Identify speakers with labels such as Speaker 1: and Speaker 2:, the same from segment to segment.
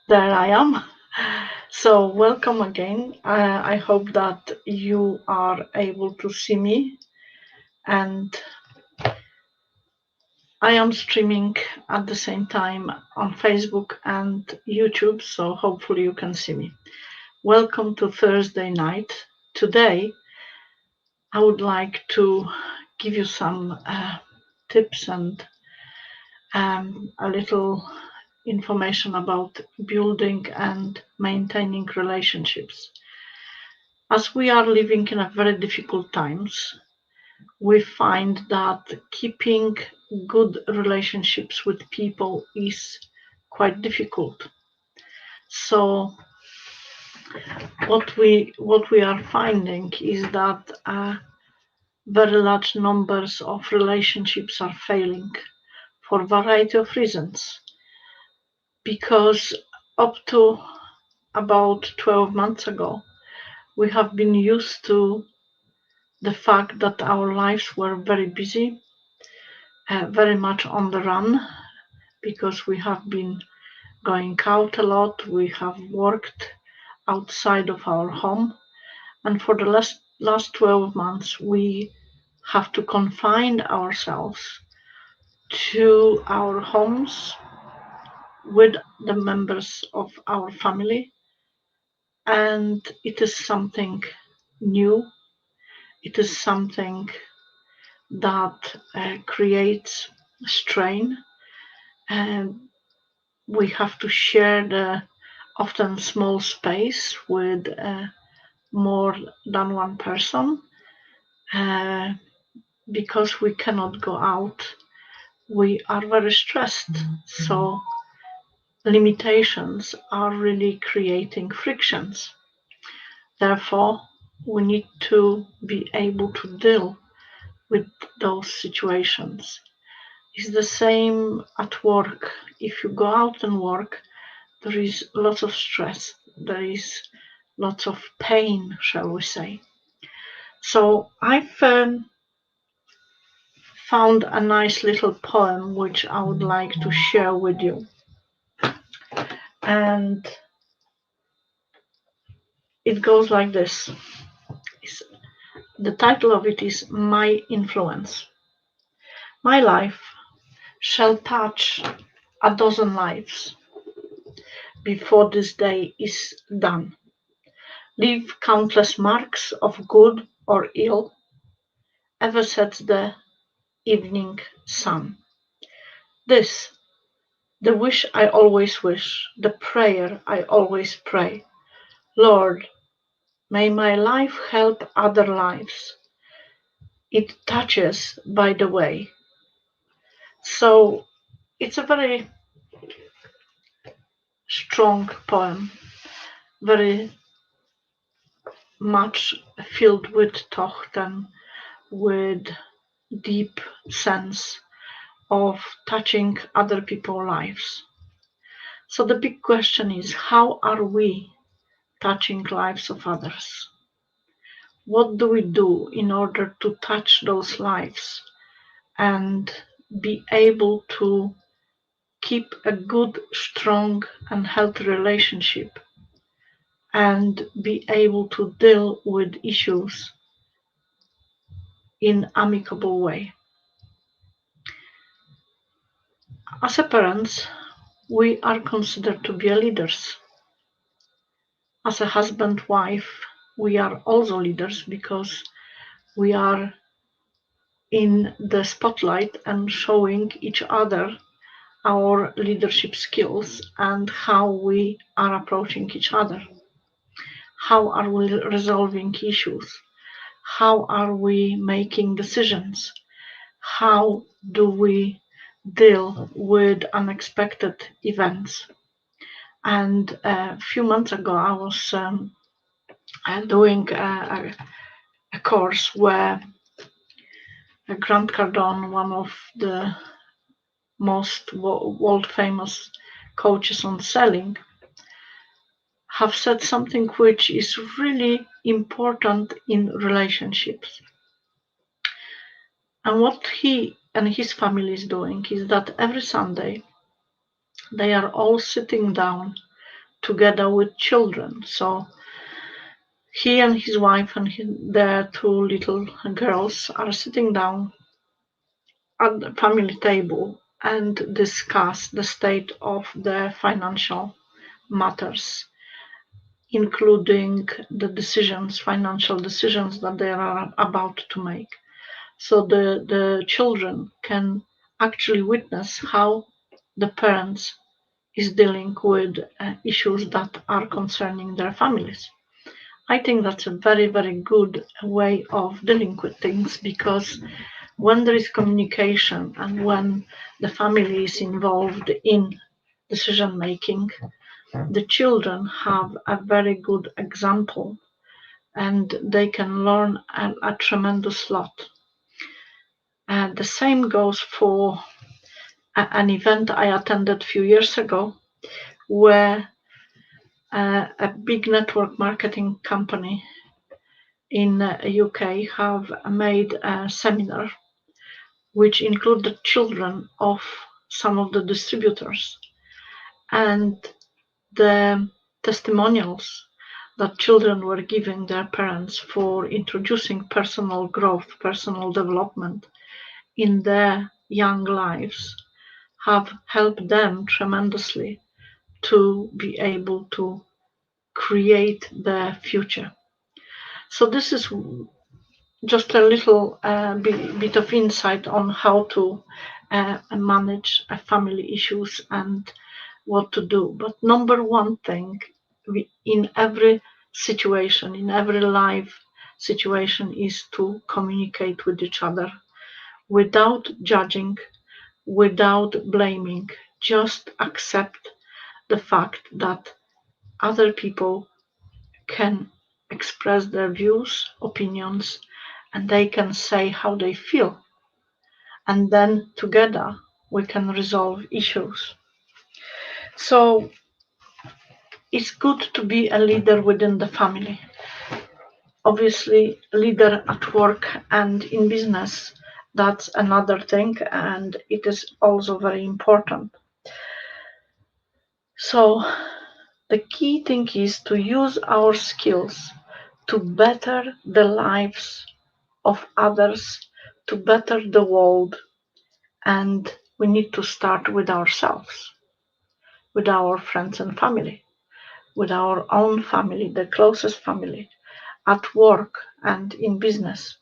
Speaker 1: There I am. So, welcome again. I hope that you are able to see me, and I am streaming at the same time on Facebook and YouTube, so hopefully you can see me. Welcome to Thursday night. Today, I would like to give you some tips and a little information about building and maintaining relationships. As we are living in a very difficult times, we find that keeping good relationships with people is quite difficult. So what we are finding is that very large numbers of relationships are failing for a variety of reasons. Because up to about 12 months ago, we have been used to the fact that our lives were very busy, very much on the run, because we have been going out a lot, we have worked outside of our home, and for the last 12 months, we have to confine ourselves to our homes with the members of our family, and it is something new. It is something that creates strain, and we have to share the often small space with more than one person uh, because we cannot go out. We are very stressed, so limitations are really creating frictions. Therefore, we need to be able to deal with those situations. It's the same at work. If you go out and work, there is lots of stress, there is lots of pain, shall we say. So I've found a nice little poem which I would like to share with you. And it goes like this. The title of it is My Influence. My life shall touch a dozen lives before this day is done. Leave countless marks of good or ill, ever sets the evening sun. This, the wish I always wish, the prayer I always pray. Lord, may my life help other lives. It touches by the way. So it's a very strong poem, very much filled with tochten, with deep sense of touching other people's lives. So the big question is, how are we touching lives of others? What do we do in order to touch those lives and be able to keep a good, strong, and healthy relationship and be able to deal with issues in amicable way? As a parents, we are considered to be leaders. As a husband, wife, we are also leaders because we are in the spotlight and showing each other our leadership skills and how we are approaching each other. How are we resolving issues? How are we making decisions? How do we deal with unexpected events? And a few months ago, I was doing a course where Grant Cardone, one of the most world famous coaches on selling, have said something which is really important in relationships. And what he and his family is doing is that every Sunday they are all sitting down together with children. So he and his wife and their two little girls are sitting down at the family table and discuss the state of their financial matters, including the decisions, financial decisions that they are about to make. So the children can actually witness how the parents is dealing with issues that are concerning their families. I think that's a very, very good way of dealing with things, because when there is communication and when the family is involved in decision making, the children have a very good example and they can learn a tremendous lot. And the same goes for an event I attended a few years ago where a big network marketing company in UK have made a seminar which included children of some of the distributors, and the testimonials that children were giving their parents for introducing personal growth, personal development in their young lives have helped them tremendously to be able to create their future. So this is just a little bit of insight on how to manage family issues and what to do. But number one thing, in every situation, in every life situation, is to communicate with each other without judging, without blaming. Just accept the fact that other people can express their views, opinions, and they can say how they feel. And then together we can resolve issues. So it's good to be a leader within the family. Obviously, leader at work and in business, that's another thing, and it is also very important. So the key thing is to use our skills to better the lives of others, to better the world, and we need to start with ourselves, with our friends and family, with our own family, the closest family, at work and in business.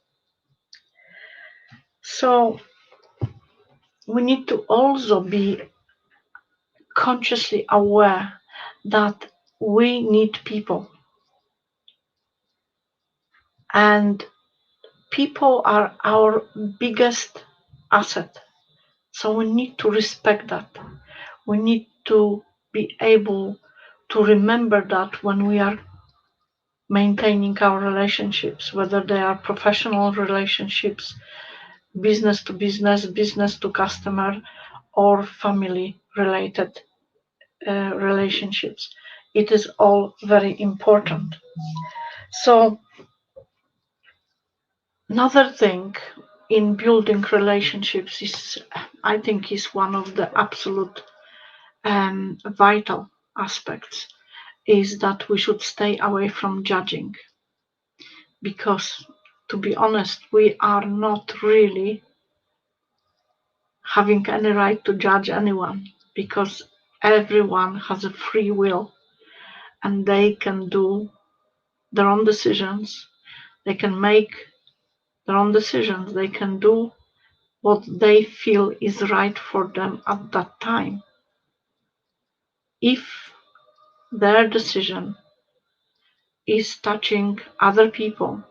Speaker 1: So we need to also be consciously aware that we need people, and people are our biggest asset. So we need to respect that. We need to be able to remember that when we are maintaining our relationships, whether they are professional relationships, business to business, business to customer, or family related relationships. It is all very important. So, another thing in building relationships is, I think, is one of the absolute vital aspects, is that we should stay away from judging, because to be honest, we are not really having any right to judge anyone, because everyone has a free will and they can do their own decisions, they can make their own decisions, they can do what they feel is right for them at that time. If their decision is touching other people,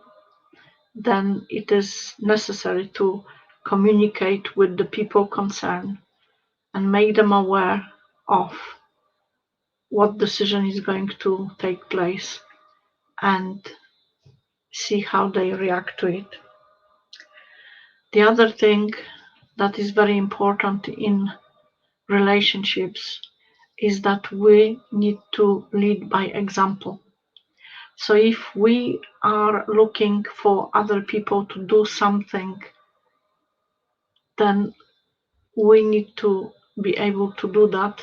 Speaker 1: then it is necessary to communicate with the people concerned and make them aware of what decision is going to take place and see how they react to it. The other thing that is very important in relationships is that we need to lead by example. So if we are looking for other people to do something, then we need to be able to do that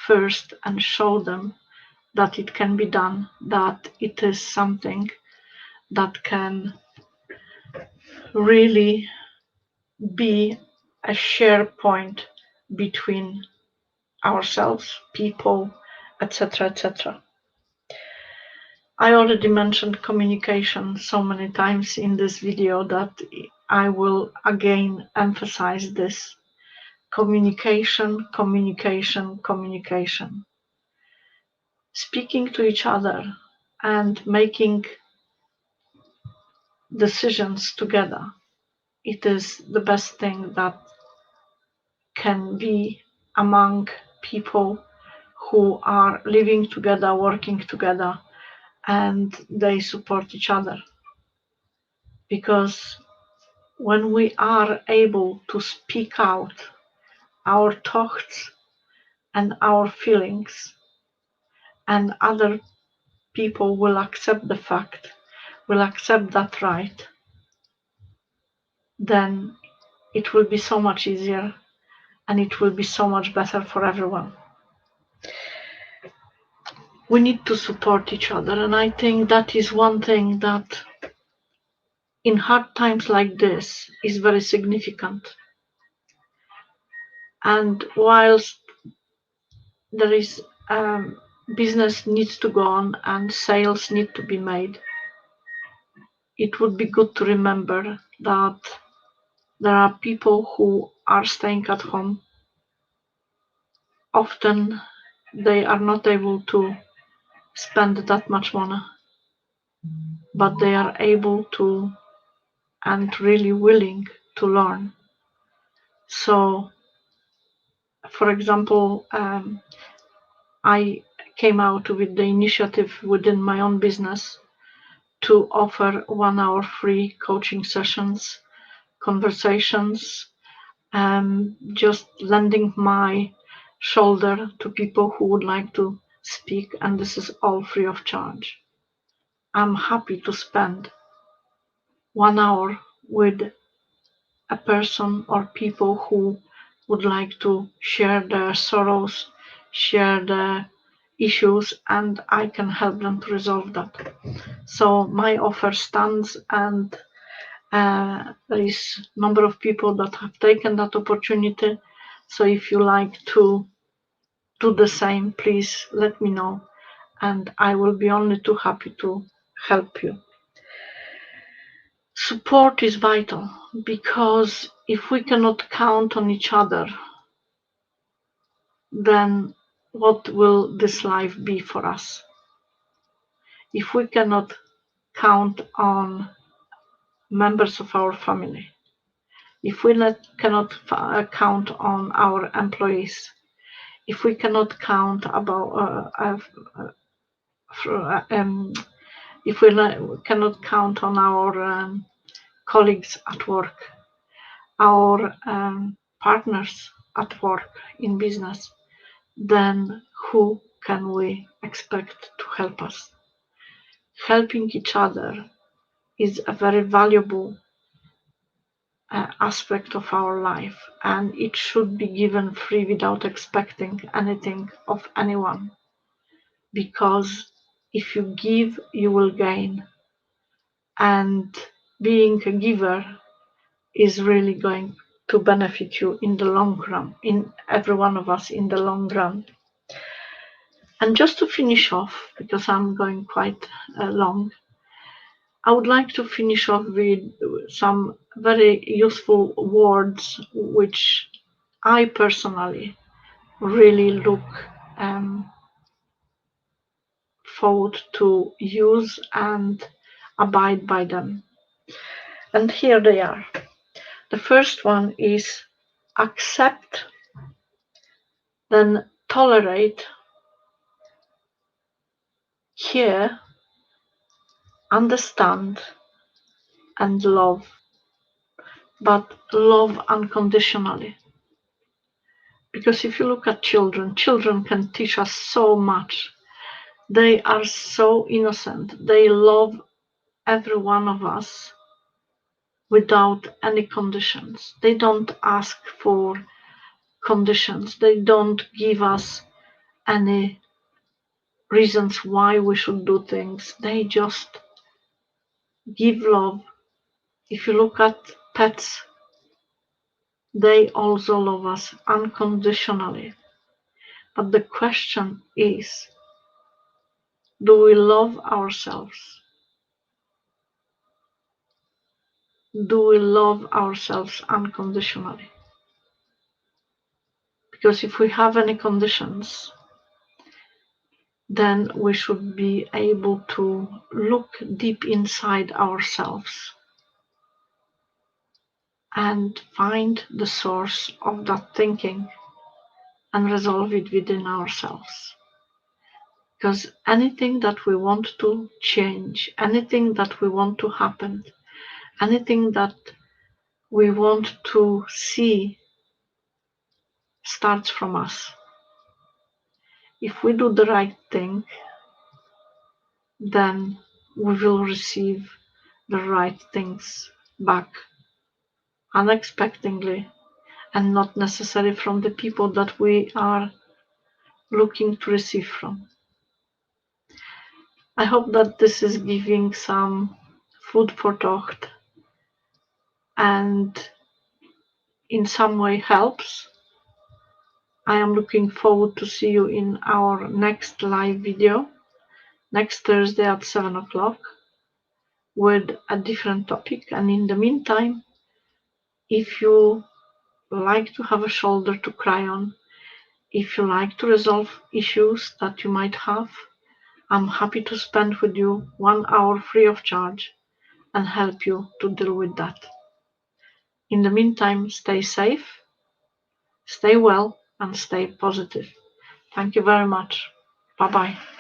Speaker 1: first and show them that it can be done, that it is something that can really be a share point between ourselves, people, etc., etc. I already mentioned communication so many times in this video that I will again emphasize this. Communication, communication, communication. Speaking to each other and making decisions together. It is the best thing that can be among people who are living together, working together, and they support each other. Because when we are able to speak out our thoughts and our feelings, and other people will accept the fact, will accept that right, then it will be so much easier and it will be so much better for everyone. We need to support each other, and I think that is one thing that in hard times like this is very significant. And whilst there is business needs to go on and sales need to be made, it would be good to remember that there are people who are staying at home. Often they are not able to spend that much money, but they are able to and really willing to learn. So, for example, I came out with the initiative within my own business to offer 1 hour free coaching sessions, conversations, just lending my shoulder to people who would like to speak, and this is all free of charge. I'm happy to spend 1 hour with a person or people who would like to share their sorrows, share their issues, and I can help them to resolve that. So my offer stands, and there is a number of people that have taken that opportunity. So if you like to do the same, please let me know, and I will be only too happy to help you. Support is vital, because if we cannot count on each other, then what will this life be for us? If we cannot count on members of our family, if we cannot count on our employees, if we cannot count if we cannot count on our colleagues at work, our partners at work in business, then who can we expect to help us? Helping each other is a very valuable aspect of our life, and it should be given free without expecting anything of anyone. Because if you give, you will gain, and being a giver is really going to benefit you in the long run, in every one of us in the long run. And just to finish off, because I'm going quite long, I would like to finish off with some very useful words which I personally really look forward to use and abide by them. And here they are. The first one is accept, then tolerate, hear, understand, and love. But love unconditionally. Because if you look at children, children can teach us so much. They are so innocent. They love every one of us without any conditions. They don't ask for conditions. They don't give us any reasons why we should do things. They just give love. If you look at pets, they also love us unconditionally. But the question is, do we love ourselves? Do we love ourselves unconditionally? Because if we have any conditions, then we should be able to look deep inside ourselves and find the source of that thinking and resolve it within ourselves. Because anything that we want to change, anything that we want to happen, anything that we want to see starts from us. If we do the right thing, then we will receive the right things back unexpectedly and not necessarily from the people that we are looking to receive from. I hope that this is giving some food for thought and in some way helps. I am looking forward to see you in our next live video next Thursday at 7 o'clock with a different topic. And in the meantime, if you like to have a shoulder to cry on, if you like to resolve issues that you might have, I'm happy to spend with you 1 hour free of charge and help you to deal with that. In the meantime, stay safe, stay well, and stay positive. Thank you very much. Bye bye.